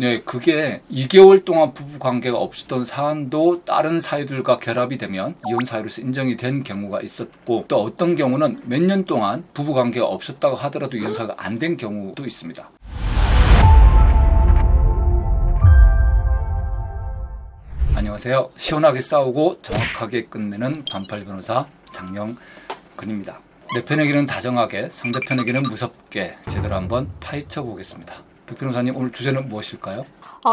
네, 그게 2개월 동안 부부 관계가 없었던 사안도 다른 사유들과 결합이 되면 이혼 사유로서 인정이 된 경우가 있었고, 또 어떤 경우는 몇 년 동안 부부 관계가 없었다고 하더라도 이혼 사유가 안 된 경우도 있습니다. 안녕하세요. 시원하게 싸우고 정확하게 끝내는 반팔 변호사 장영근입니다. 내 편에게는 다정하게, 상대편에게는 무섭게 제대로 한번 파헤쳐 보겠습니다. 백 변호사님, 오늘 주제는 무엇일까요?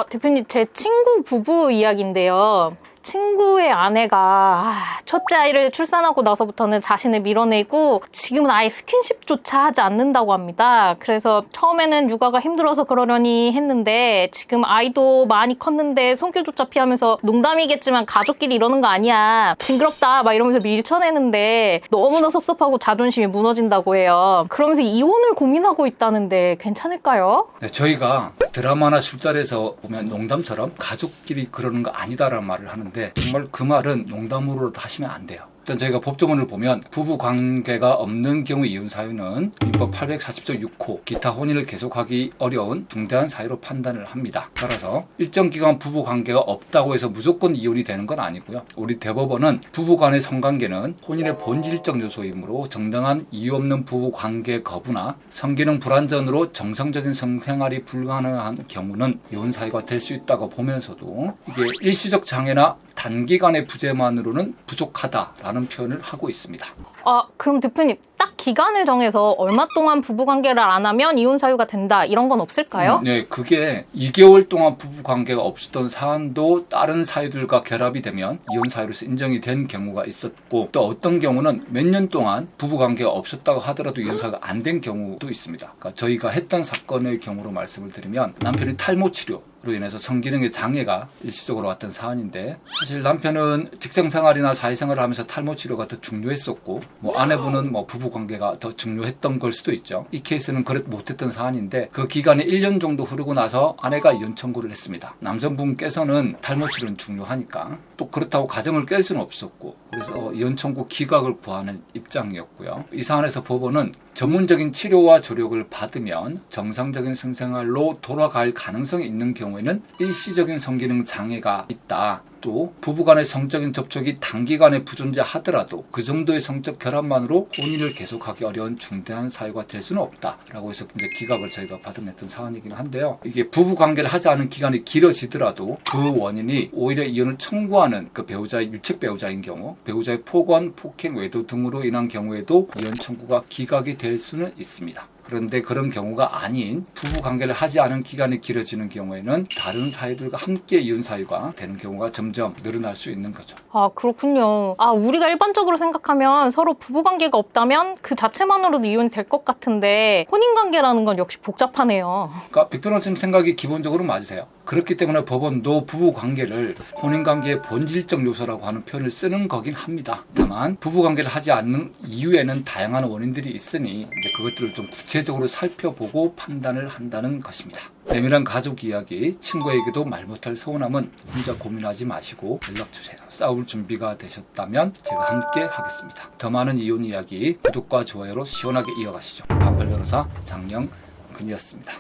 대표님, 제 친구 부부 이야기인데요. 친구의 아내가 첫째 아이를 출산하고 나서부터는 자신을 밀어내고 지금은 아예 스킨십조차 하지 않는다고 합니다. 그래서 처음에는 육아가 힘들어서 그러려니 했는데 지금 아이도 많이 컸는데 손길조차 피하면서 농담이겠지만 가족끼리 이러는 거 아니야, 징그럽다 막 이러면서 밀쳐내는데 너무나 섭섭하고 자존심이 무너진다고 해요. 그러면서 이혼을 고민하고 있다는데 괜찮을까요? 네, 저희가 드라마나 술자리에서 보면 농담처럼 가족끼리 그러는 거 아니다라는 말을 하는데 정말 그 말은 농담으로도 하시면 안 돼요. 일단 저희가 법조문을 보면 부부 관계가 없는 경우 이혼 사유는 민법 840조 6호 기타 혼인을 계속하기 어려운 중대한 사유로 판단을 합니다. 따라서 일정 기간 부부 관계가 없다고 해서 무조건 이혼이 되는 건 아니고요. 우리 대법원은 부부 간의 성관계는 혼인의 본질적 요소이므로 정당한 이유 없는 부부 관계 거부나 성기능 불완전으로 정상적인 성생활이 불가능한 경우는 이혼 사유가 될 수 있다고 보면서도 이게 일시적 장애나 단기간의 부재만으로는 부족하다라는 표현을 하고 있습니다. 그럼 대표님, 딱 기간을 정해서 얼마 동안 부부관계를 안 하면 이혼 사유가 된다, 이런 건 없을까요? 네, 그게 2개월 동안 부부 관계가 없었던 사안도 다른 사유들과 결합이 되면 이혼 사유로서 인정이 된 경우가 있었고, 또 어떤 경우는 몇 년 동안 부부 관계가 없었다고 하더라도 이혼 사유가 안 된 경우도 있습니다. 그러니까 저희가 했던 사건의 경우로 말씀을 드리면 남편이 탈모 치료 로 인해서 성기능의 장애가 일시적으로 왔던 사안인데, 사실 남편은 직장생활이나 사회생활을 하면서 탈모 치료가 더 중요했었고, 아내분은 부부 관계가 더 중요했던 걸 수도 있죠. 이 케이스는 그렇 못했던 사안인데, 그 기간에 1년 정도 흐르고 나서 아내가 이혼 청구를 했습니다. 남성분께서는 탈모 치료는 중요하니까 또 그렇다고 가정을 깰 수는 없었고, 그래서 이혼 청구 기각을 구하는 입장이었고요. 이 사안에서 법원은 전문적인 치료와 조력을 받으면 정상적인 성생활로 돌아갈 가능성이 있는 경우에는 일시적인 성기능 장애가 있다. 또 부부간의 성적인 접촉이 단기간에 부존재하더라도 그 정도의 성적 결합만으로 혼인을 계속하기 어려운 중대한 사유가 될 수는 없다라고 해서 이제 기각을 저희가 받아냈던 사안이긴 한데요. 이게 부부 관계를 하지 않은 기간이 길어지더라도 그 원인이 오히려 이혼을 청구하는 그 배우자의 유책 배우자인 경우, 배우자의 폭언, 폭행, 외도 등으로 인한 경우에도 이혼 청구가 기각이 될 수는 있습니다. 그런데 그런 경우가 아닌 부부 관계를 하지 않은 기간이 길어지는 경우에는 다른 사유들과 함께 이혼 사유가 되는 경우가 점점 늘어날 수 있는 거죠. 그렇군요. 우리가 일반적으로 생각하면 서로 부부관계가 없다면 그 자체만으로도 이혼이 될 것 같은데 혼인관계라는 건 역시 복잡하네요. 그러니까 백 변호사님 생각이 기본적으로 맞으세요. 그렇기 때문에 법원도 부부관계를 혼인관계의 본질적 요소라고 하는 표현을 쓰는 거긴 합니다. 다만 부부관계를 하지 않는 이유에는 다양한 원인들이 있으니 이제 그것들을 좀 구체적으로 살펴보고 판단을 한다는 것입니다. 내밀한 가족 이야기, 친구에게도 말 못할 서운함은 혼자 고민하지 마시고 연락주세요. 싸울 준비가 되셨다면 제가 함께 하겠습니다. 더 많은 이혼 이야기 구독과 좋아요로 시원하게 이어가시죠. 반팔 변호사 장영근이었습니다.